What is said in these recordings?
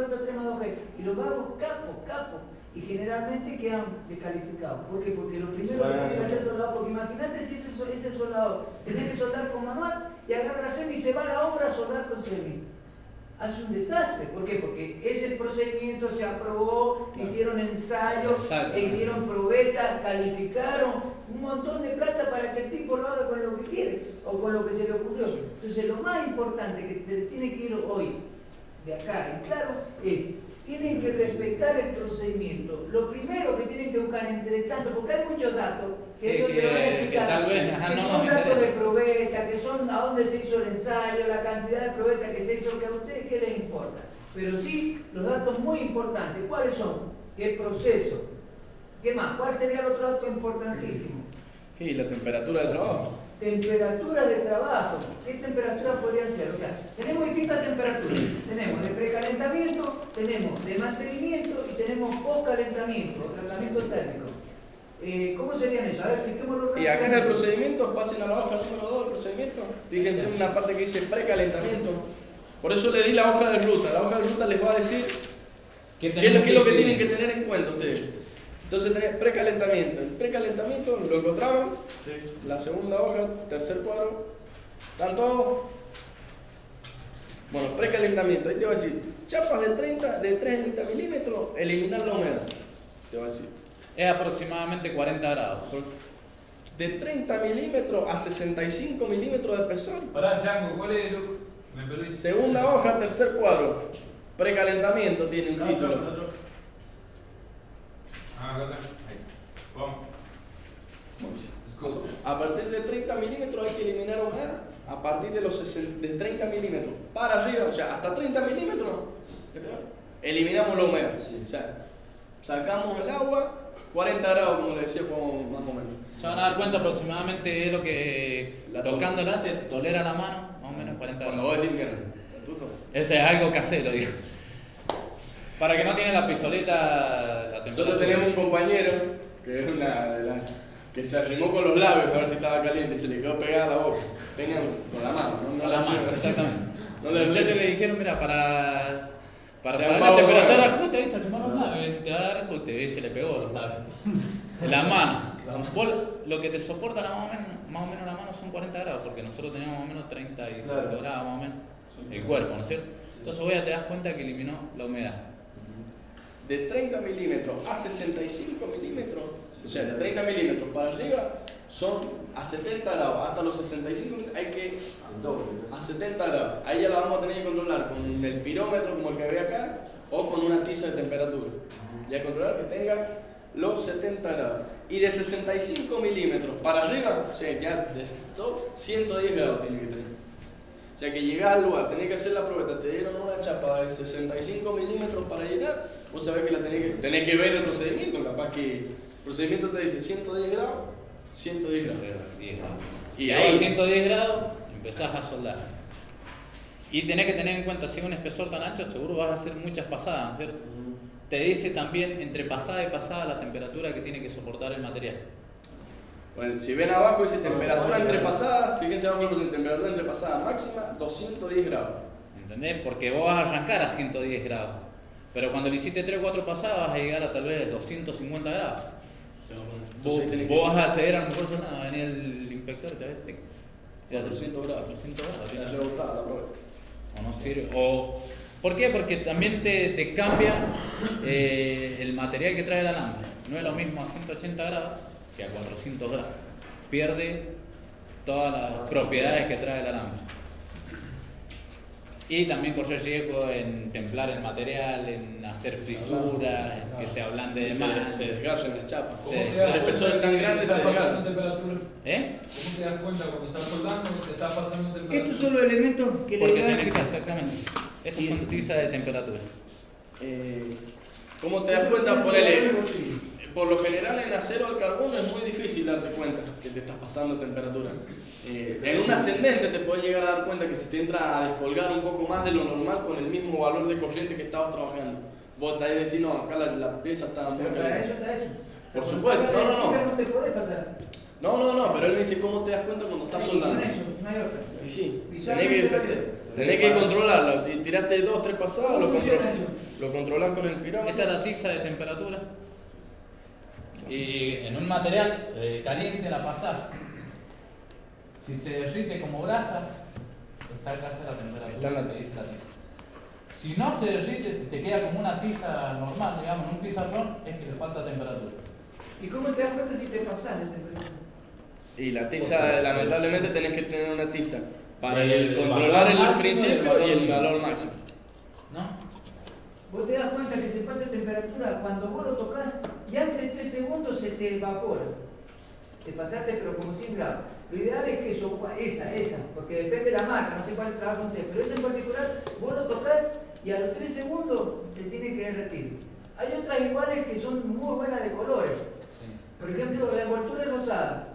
falta 3 más 2 G. Y los vagos, capo. Y generalmente quedan descalificados. ¿Por qué? Porque lo primero que tiene que hacer el soldado, porque imagínate si ese soldado tiene que soldar con manual y agarra la semi y se va a la obra a soldar con semi. Hace un desastre. ¿Por qué? Porque ese procedimiento se aprobó, hicieron ensayos, hicieron probetas, calificaron un montón de plata para que el tipo lo haga con lo que quiere o con lo que se le ocurrió. Entonces lo más importante que te tiene que ir hoy de acá en claro es: tienen que respetar el procedimiento. Lo primero que tienen que buscar entre tanto, porque hay muchos datos que ellos te van a explicar, que son datos de probeta, que son a dónde se hizo el ensayo, la cantidad de probeta que se hizo, que a ustedes qué les importa. Pero sí, los datos muy importantes. ¿Cuáles son? ¿Qué proceso? ¿Qué más? ¿Cuál sería el otro dato importantísimo? Y la temperatura de trabajo. Temperatura de trabajo. ¿Qué temperatura podrían ser? O sea, tenemos distintas temperaturas. Tenemos de precalentamiento, tenemos de mantenimiento y tenemos postcalentamiento o tratamiento térmico. ¿Cómo serían eso? A ver, expliquémoslo. Y acá en el procedimiento, pasen a la hoja número 2 del procedimiento. Fíjense en una parte que dice precalentamiento. Por eso le di la hoja de ruta. La hoja de ruta les va a decir qué es lo que tienen que tener en cuenta ustedes. Entonces tenés precalentamiento. El precalentamiento lo encontraron. Sí. La segunda hoja, tercer cuadro. ¿Están todos? Bueno, precalentamiento. Ahí te va a decir, chapas de 30 milímetros, eliminar la humedad. Te va a decir. Es aproximadamente 40 grados. De 30 milímetros a 65 milímetros de espesor. Pará, Chango, ¿cuál es? Me perdí. Segunda hoja, tercer cuadro. Precalentamiento tiene un título. Acá está. Ahí. Vamos. A partir de 30 milímetros hay que eliminar humedad. A partir de los 30 milímetros para arriba, o sea, hasta 30 milímetros, eliminamos la humedad. O sea, sacamos el agua, 40 grados, como le decía, como más o menos. Se van a dar cuenta aproximadamente es lo que, tocándola, te tolera la mano, más o menos 40 grados. Cuando vos decís mierda, ese es algo casero, digo. Para que no tiene la pistoleta, la temperatura. Nosotros tenemos un compañero que es que se arrimó con los labios para ver si estaba caliente y se le quedó pegada a la boca. Tenían con la mano, ¿no? Con la mano, exactamente. Los muchachos le dijeron, mira, para Se saber la temperatura justa, ahí se arrimó los labios, si te va a dar ajuste, y se le pegó los labios. La mano. Vos, lo que te soporta más o menos la mano son 40 grados, porque nosotros teníamos más o menos 35 grados más o menos, el cuerpo, ¿no es cierto? Entonces vos ya te das cuenta que eliminó la humedad. De 30 milímetros a 65 milímetros, o sea, de 30 milímetros para arriba, son a 70 grados. Hasta los 65 hay que a 70 grados. Ahí ya la vamos a tener que controlar con el pirómetro como el que ve acá o con una tiza de temperatura. Ya controlar que tenga los 70 grados. Y de 65 milímetros para arriba, o sea, ya de 110 grados tiene que tener. O sea que llegás al lugar, tenés que hacer la probeta, te dieron una chapa de 65 milímetros para llenar, vos sabés que tenés que ver el procedimiento, capaz que el procedimiento te dice 110 grados, 110 grados. Y ahí a 110 grados empezás a soldar. Y tenés que tener en cuenta, si es un espesor tan ancho, seguro vas a hacer muchas pasadas, ¿no es cierto? Te dice también entre pasada y pasada la temperatura que tiene que soportar el material. Bueno, si ven abajo dice temperatura entre pasadas, fíjense abajo dice temperatura entre pasadas máxima 210 grados. ¿Entendés? Porque vos vas a arrancar a 110 grados. Pero cuando le hiciste 3 o 4 pasadas vas a llegar a tal vez 250 grados. Vos vas a acceder a lo mejor va a venir el inspector y te ves 400 grados. 400 grados. Tienes rebotado la probeta. O no sirve. ¿Por qué? Porque también te cambia el material que trae el alambre. No es lo mismo a 180 grados que a 400 grados. Pierde todas las propiedades que trae el alambre. Y también corre riesgo en templar el material, en hacer frisuras, que se ablande de más. Se desgarren las chapas. Si el espesor es tan grande, se desgarran. ¿Cómo te das cuenta cuando estás soldando que te está pasando temperatura? Estos son los elementos que le Porque dan. tenés que, exactamente. Estos son tizas de temperatura. ¿Cómo te das cuenta? Por lo general en acero al carbón es muy difícil darte cuenta que te estás pasando temperatura. En un ascendente te puedes llegar a dar cuenta que se te entra a descolgar un poco más de lo normal con el mismo valor de corriente que estabas trabajando. Vos te ahí decís, no, acá la pieza está muy Pero para caliente. eso está eso. Por supuesto, no. No te podés pasar. No, pero él me dice, ¿cómo te das cuenta cuando estás soldando? Con eso, no hay otra. Y sí, Visualmente Tenés que controlarla. Tiraste 2, 3 pasadas, ¿Cómo funciona eso? lo controlás con el pirómetro. Esta es la tiza de temperatura. Y en un material caliente la pasás. Si se derrite como grasa, está casi la temperatura que dice la tiza. Si no se derrite, si te queda como una tiza normal, digamos, un pizarrón, es que le falta temperatura. ¿Y cómo te das cuenta si te pasas de temperatura? Y la tiza, lamentablemente, tenés que tener una tiza para El controlar valor el máximo principio y el mínimo. valor máximo. ¿No? Vos te das cuenta que se pasa de temperatura cuando vos lo tocas y antes de 3 segundos se te evapora. Te pasaste pero como 100 grados. Lo ideal es que esa, porque depende de la marca, no sé cuál trabaja con usted, pero esa en particular vos lo tocas y a los 3 segundos te tiene que derretir. Hay otras iguales que son muy buenas de colores. Sí. Por ejemplo, la envoltura es rosada,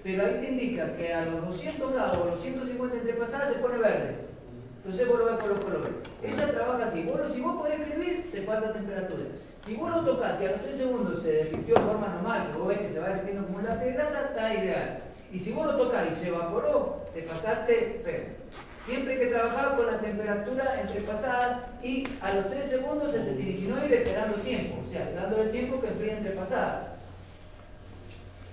pero ahí te indica que a los 200 grados o los 150 entre pasadas se pone verde. Entonces vos lo ves por los colores. Esa trabaja así. Si vos podés escribir, te falta temperatura. Si vos lo tocas y a los 3 segundos se derritió de forma normal, que vos ves que se va derritiendo como un lápiz de grasa, está ideal. Y si vos lo tocas y se evaporó, te pasaste feo. Siempre hay que trabajar con la temperatura entre pasadas y a los 3 segundos se te tiene, y si no ir esperando tiempo, o sea, dando el tiempo que enfríe entre pasadas.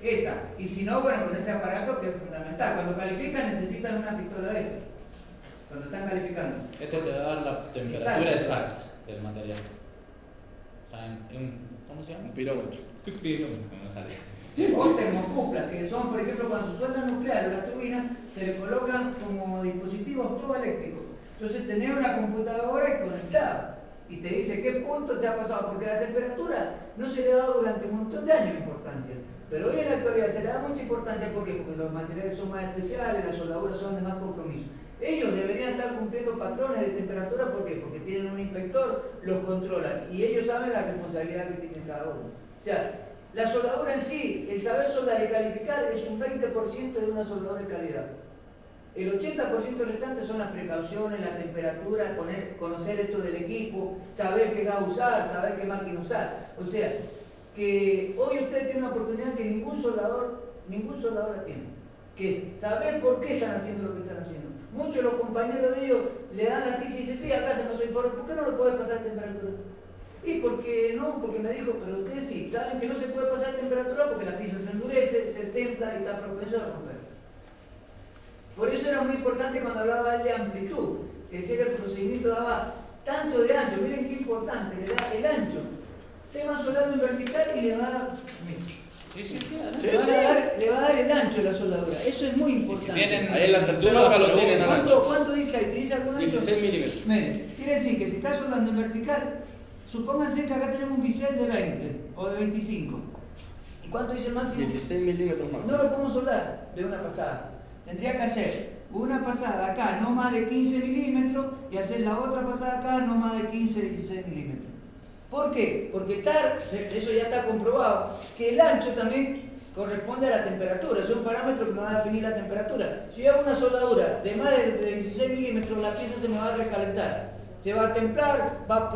Esa. Y si no, bueno, con ese aparato que es fundamental. Cuando califican necesitan una pistola de esa. Cuando están calificando. Este te va a dar la temperatura exacta del material. O sea, ¿cómo se llama? Un pirómetro. No me sale. O termocuplas, que son, por ejemplo, cuando sueldan nuclear o la turbina, se le colocan como dispositivos todo eléctricos. Entonces tenés una computadora y conectada. Y te dice qué punto se ha pasado, porque la temperatura no se le ha dado durante un montón de años importancia. Pero hoy en la actualidad se le da mucha importancia, ¿por qué? Porque los materiales son más especiales, las soldaduras son de más compromiso. Ellos deberían estar cumpliendo patrones de temperatura, ¿por qué? Porque tienen un inspector, los controlan y ellos saben la responsabilidad que tiene cada uno. O sea, la soldadura en sí, el saber soldar y calificar es un 20% de una soldadura de calidad. El 80% restante son las precauciones, la temperatura, conocer esto del equipo, saber qué gas usar, saber qué máquina usar. O sea, que hoy usted tiene una oportunidad que ningún soldador la tiene, que es saber por qué están haciendo lo que están haciendo. Muchos de los compañeros de ellos le dan la tiza y dicen, sí, acá se pasó ¿por qué no lo puede pasar a temperatura? Y porque no, porque me dijo, pero ustedes sí, saben que no se puede pasar a temperatura porque la pieza se endurece, se templa y está propenso a romper. Por eso era muy importante cuando hablaba él de amplitud, que decía que el procedimiento daba tanto de ancho, miren qué importante, le da el ancho. Usted va soldando en vertical y le va a dar, le va a dar el ancho de la soldadura, eso es muy importante. Si tienen, ahí en la tercera hoja lo tienen al ancho. ¿Cuánto dice ahí? ¿Te dice algún ancho? 16 milímetros. Miren, quiere decir que si está soldando en vertical, supónganse que acá tenemos un bisel de 20 o de 25. ¿Y cuánto dice el máximo? 16 milímetros máximo. No lo podemos soldar de una pasada. Tendría que hacer una pasada acá no más de 15 milímetros y hacer la otra pasada acá no más de 15-16 milímetros. ¿Por qué? Porque eso ya está comprobado, que el ancho también corresponde a la temperatura, es un parámetro que me va a definir la temperatura. Si yo hago una soldadura de más de 16 milímetros, la pieza se me va a recalentar, se va a templar, va a